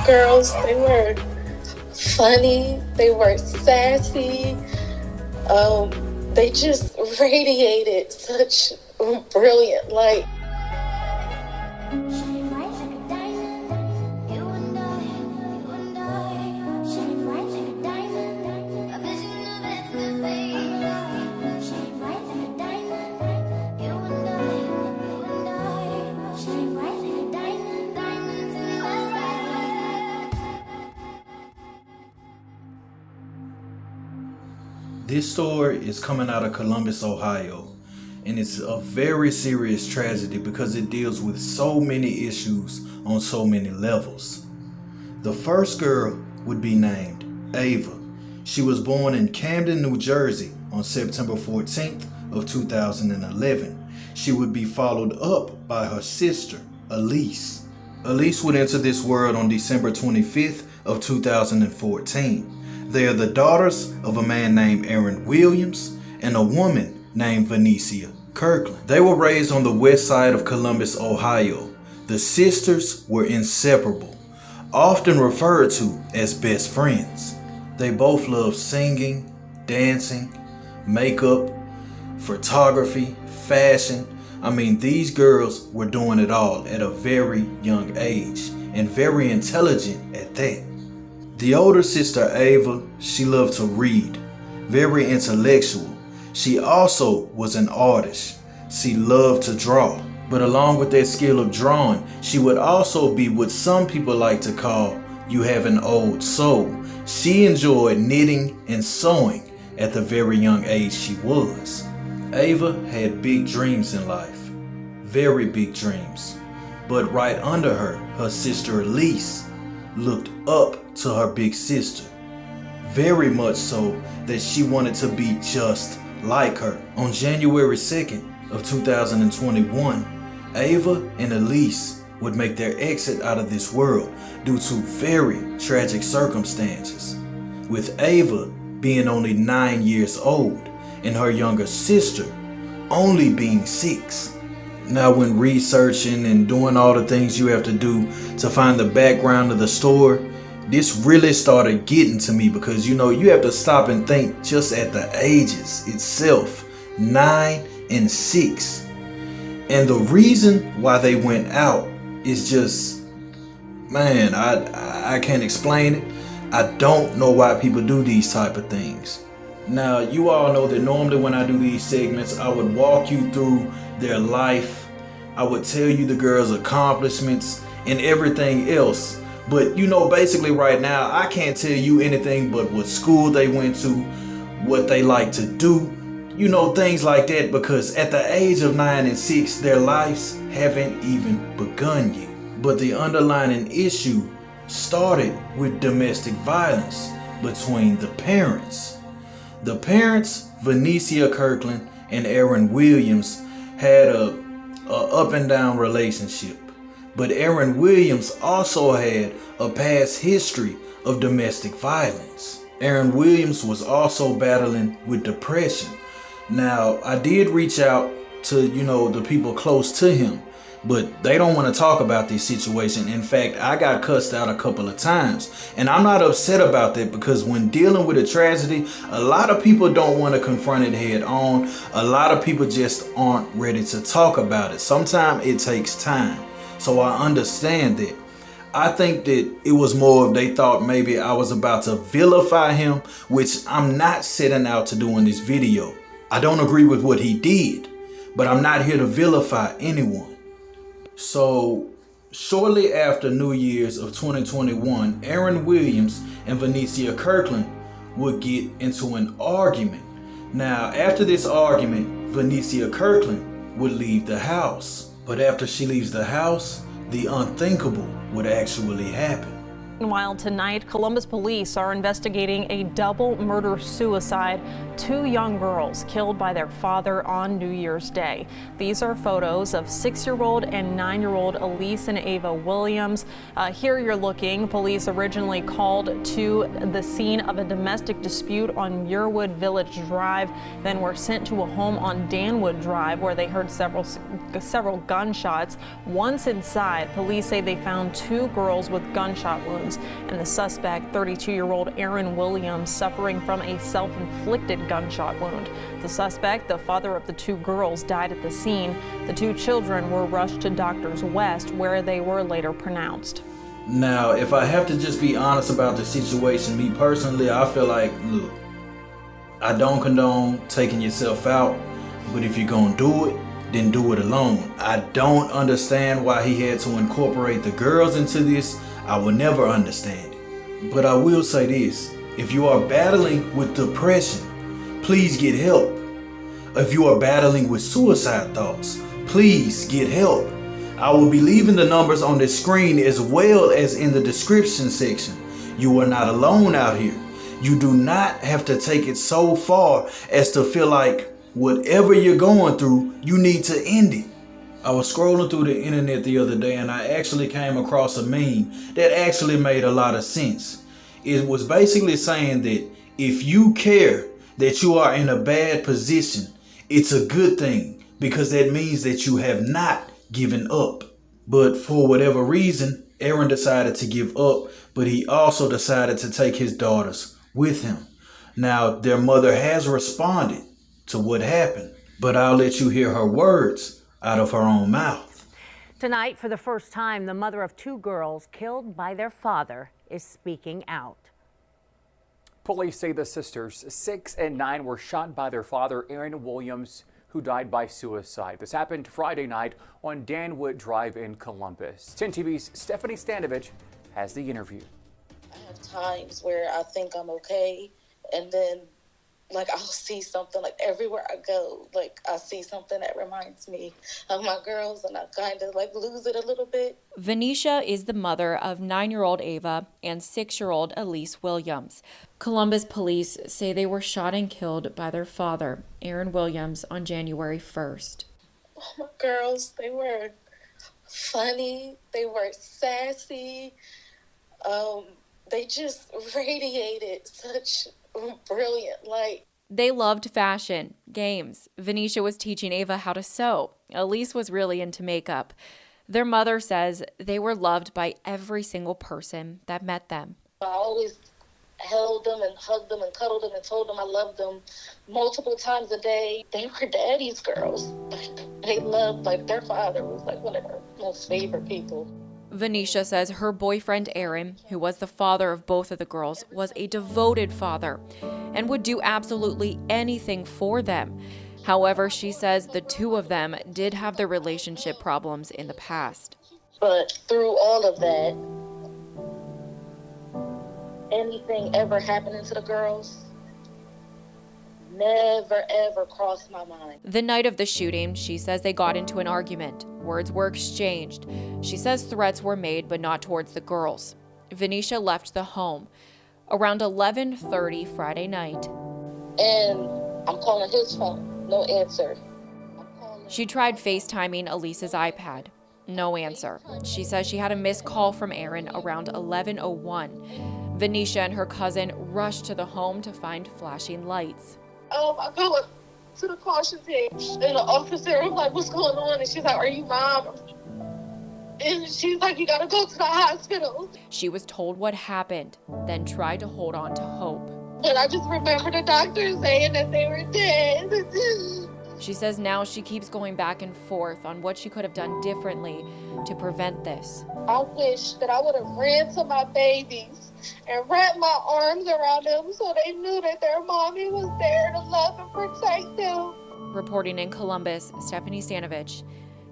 girls. They were funny, they were sassy. They just radiated such brilliant light. This story is coming out of Columbus, Ohio, and it's a very serious tragedy because it deals with so many issues on so many levels. The first girl would be named Ava. She was born in Camden, New Jersey on September 14th of 2011. She would be followed up by her sister, Alyse. Alyse would enter this world on December 25th of 2014. They are the daughters of a man named Aaron Williams and a woman named Vanicia Kirkland. They were raised on the west side of Columbus, Ohio. The sisters were inseparable, often referred to as best friends. They both loved singing, dancing, makeup, photography, fashion. These girls were doing it all at a very young age and very intelligent at that. The older sister, Ava, she loved to read, very intellectual. She also was an artist. She loved to draw. But along with that skill of drawing, she would also be what some people like to call, you have an old soul. She enjoyed knitting and sewing at the very young age she was. Ava had big dreams in life, very big dreams. But right under her, her sister Elise looked up to her big sister, very much so that she wanted to be just like her. On January 2nd of 2021, Ava and Elise would make their exit out of this world due to very tragic circumstances, with Ava being only 9 years old and her younger sister only being 6. Now, when researching and doing all the things you have to do to find the background of the story, this really started getting to me because you have to stop and think just at the ages itself, 9 and 6. And the reason why they went out is just, man, I can't explain it. I don't know why people do these type of things. Now, you all know that normally when I do these segments, I would walk you through their life. I would tell you the girls' accomplishments and everything else. But basically right now, I can't tell you anything but what school they went to, what they like to do, things like that, because at the age of 9 and 6, their lives haven't even begun yet. But the underlying issue started with domestic violence between the parents. The parents, Vanicia Kirkland and Aaron Williams, had a up and down relationship. But Aaron Williams also had a past history of domestic violence. Aaron Williams was also battling with depression. Now, I did reach out to, the people close to him, but they don't want to talk about this situation. In fact, I got cussed out a couple of times, and I'm not upset about that because when dealing with a tragedy, a lot of people don't want to confront it head on. A lot of people just aren't ready to talk about it. Sometimes it takes time. So I understand that. I think that it was more of they thought maybe I was about to vilify him, which I'm not setting out to do in this video. I don't agree with what he did, but I'm not here to vilify anyone. So shortly after New Year's of 2021, Aaron Williams and Vanicia Kirkland would get into an argument. Now, after this argument, Vanicia Kirkland would leave the house. But after she leaves the house, the unthinkable would actually happen. Meanwhile, tonight, Columbus police are investigating a double murder-suicide. 2 young girls killed by their father on New Year's Day. These are photos of 6-year-old and 9-year-old Elise and Ava Williams. Here you're looking. Police originally called to the scene of a domestic dispute on Muirwood Village Drive, then were sent to a home on Danwood Drive where they heard several gunshots. Once inside, police say they found 2 girls with gunshot wounds. wounds. And the suspect, 32-year-old Aaron Williams, suffering from a self-inflicted gunshot wound. The suspect, the father of the two girls, died at the scene. The two children were rushed to Doctors West, where they were later pronounced. Now, if I have to just be honest about the situation, me personally, I feel like, look, I don't condone taking yourself out, but if you're gonna do it, then do it alone. I don't understand why he had to incorporate the girls into this. I will never understand it. But I will say this, if you are battling with depression, please get help. If you are battling with suicide thoughts, please get help. I will be leaving the numbers on the screen as well as in the description section. You are not alone out here. You do not have to take it so far as to feel like whatever you're going through, you need to end it. I was scrolling through the internet the other day and I actually came across a meme that actually made a lot of sense. It was basically saying that if you care that you are in a bad position, it's a good thing because that means that you have not given up. But for whatever reason, Aaron decided to give up, but he also decided to take his daughters with him. Now, their mother has responded to what happened, but I'll let you hear her words out of her own mouth. Tonight, for the first time, the mother of two girls killed by their father is speaking out. Police say the sisters, 6 and 9, were shot by their father, Aaron Williams, who died by suicide. This happened Friday night on Danwood Drive in Columbus. 10 TV's Stephanie Stanovich has the interview. I have times where I think I'm okay, and then like I'll see something, like everywhere I go, like I see something that reminds me of my girls, and I kind of like lose it a little bit. Venetia is the mother of 9-year-old Ava and 6-year-old Elise Williams. Columbus police say they were shot and killed by their father, Aaron Williams, on January 1st. Oh, my girls, they were funny, they were sassy, they just radiated such brilliant light. They loved fashion, games. Venetia was teaching Ava how to sew. Elise was really into makeup. Their mother says they were loved by every single person that met them. I always held them and hugged them and cuddled them and told them I loved them multiple times a day. They were daddy's girls. They loved, like, their father was like one of their most favorite people. Venetia says her boyfriend Aaron, who was the father of both of the girls, was a devoted father and would do absolutely anything for them. However, she says the two of them did have their relationship problems in the past. But through all of that, anything ever happening to the girls never ever crossed my mind. The night of the shooting, she says they got into an argument. Words were exchanged. She says threats were made, but not towards the girls. Venetia left the home around 11:30 Friday night. And I'm calling his phone, no answer. She tried FaceTiming Elise's iPad. No answer. She says she had a missed call from Aaron around 11:01. Venetia and her cousin rushed to the home to find flashing lights. I go up to the caution tape, and the officer was like, "What's going on?" And she's like, "Are you mom?" And she's like, "You gotta go to the hospital." She was told what happened, then tried to hold on to hope. And I just remember the doctor saying that they were dead. She says now she keeps going back and forth on what she could have done differently to prevent this. I wish that I would have ran to my babies and wrapped my arms around them so they knew that their mommy was there to love and protect them. Reporting in Columbus, Stephanie Stanovich,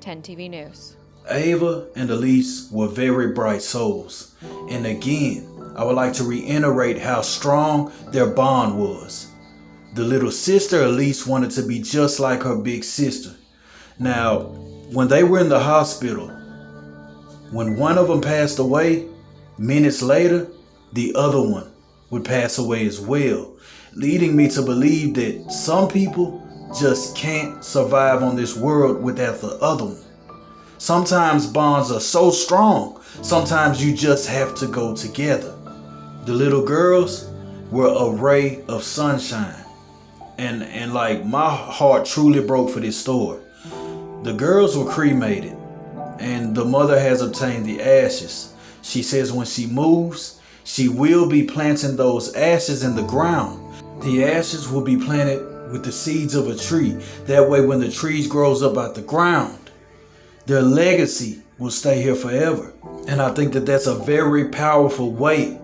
10 TV News. Ava and Elise were very bright souls. And again, I would like to reiterate how strong their bond was. The little sister, Elise, wanted to be just like her big sister. Now, when they were in the hospital, when one of them passed away, minutes later, the other one would pass away as well, leading me to believe that some people just can't survive on this world without the other one. Sometimes bonds are so strong, sometimes you just have to go together. The little girls were a ray of sunshine. And like, my heart truly broke for this story. The girls were cremated, and the mother has obtained the ashes. She says when she moves, she will be planting those ashes in the ground. The ashes will be planted with the seeds of a tree. That way when the tree grows up out the ground, their legacy will stay here forever. And I think that that's a very powerful way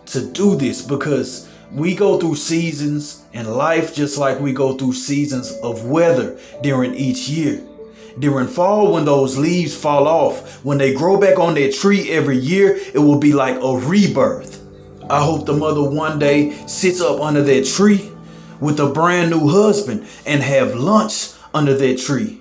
to do this, because we go through seasons in life just like we go through seasons of weather during each year. During fall, when those leaves fall off, when they grow back on that tree every year, it will be like a rebirth. I hope the mother one day sits up under that tree with a brand new husband and have lunch under that tree.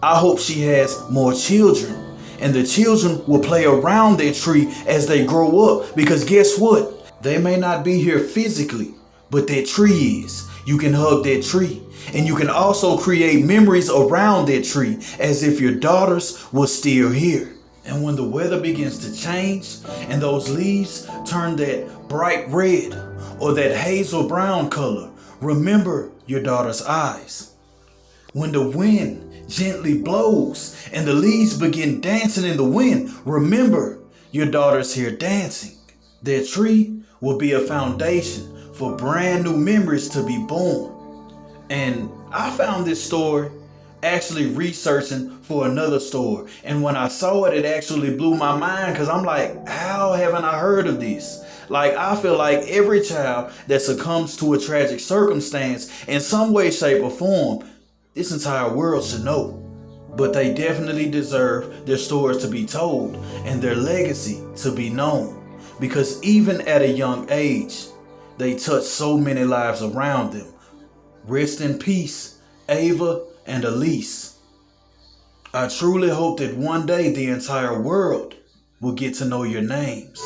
I hope she has more children, and the children will play around that tree as they grow up, because guess what? They may not be here physically, but that tree is. You can hug that tree, and you can also create memories around that tree as if your daughters were still here. And when the weather begins to change and those leaves turn that bright red or that hazel brown color, remember your daughter's eyes. When the wind gently blows and the leaves begin dancing in the wind, remember your daughter's here dancing. Their tree will be a foundation for brand new memories to be born. And I found this story actually researching for another story. And when I saw it, it actually blew my mind, because I'm like, how haven't I heard of this? Like, I feel like every child that succumbs to a tragic circumstance in some way, shape, or form, this entire world should know. But they definitely deserve their stories to be told and their legacy to be known. Because even at a young age, they touch so many lives around them. Rest in peace, Ava and Elise. I truly hope that one day the entire world will get to know your names.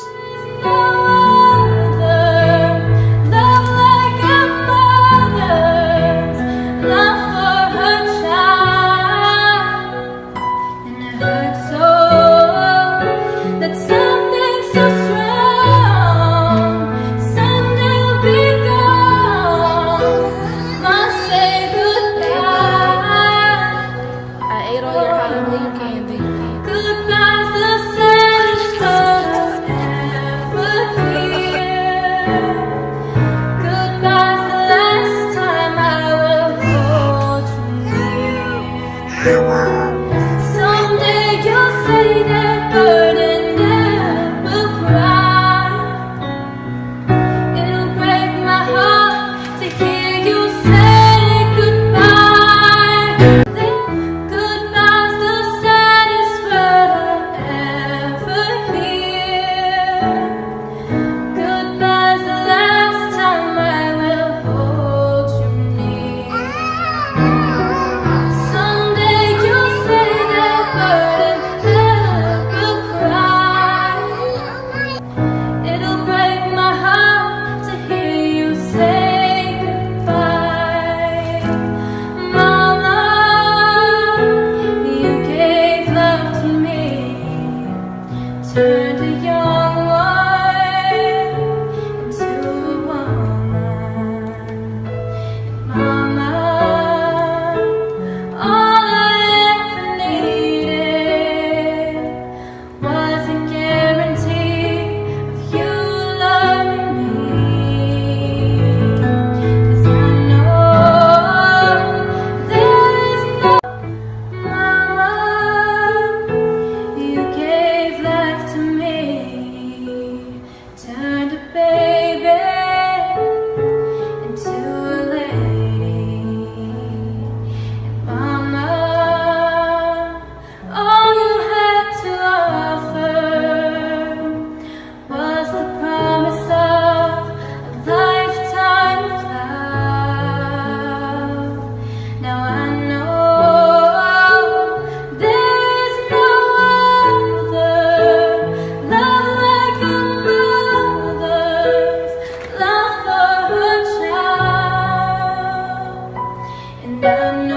I know